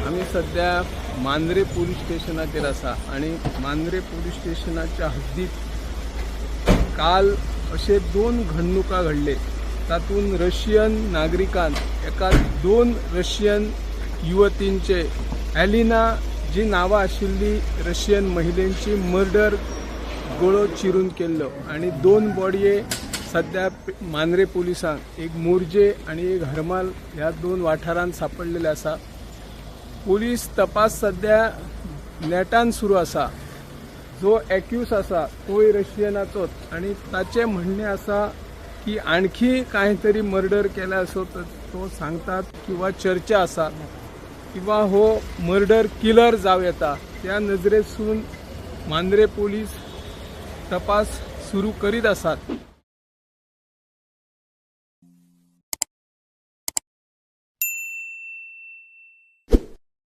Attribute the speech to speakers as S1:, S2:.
S1: आम्ही सध्या मांद्रे पोलीस स्टेशनाचेर आसा आणि मांद्रे पोलीस स्टेशनाच्या हद्दीत काल असे 2 घडणुका घडले। तातून रशियन नागरिकान एका 2 रशियन युवतींचे एलिना जी नावा आशिल्ली रशियन महिलेची मर्डर गोळो चिरून केल्लो आणि 2 बॉडये सध्या मांद्रे पोलिसांक एक मोर्जे आणि एक हरमाल ह्या 2 वाठारांत सापडलेले आसा। पोलीस तपास सध्या नेटान सुरू आसा। जो एक्यूज आसा तोय रशियनाचोच आणि ताचे म्हणणे आसा की आणखी काहीतरी मर्डर केला असो तो सांगतात किंवा चर्चा आसा किंवा हो मर्डर किलर जाव येता। त्या नजरेसून मांद्रे पोलीस तपास सुरू करीत आसात।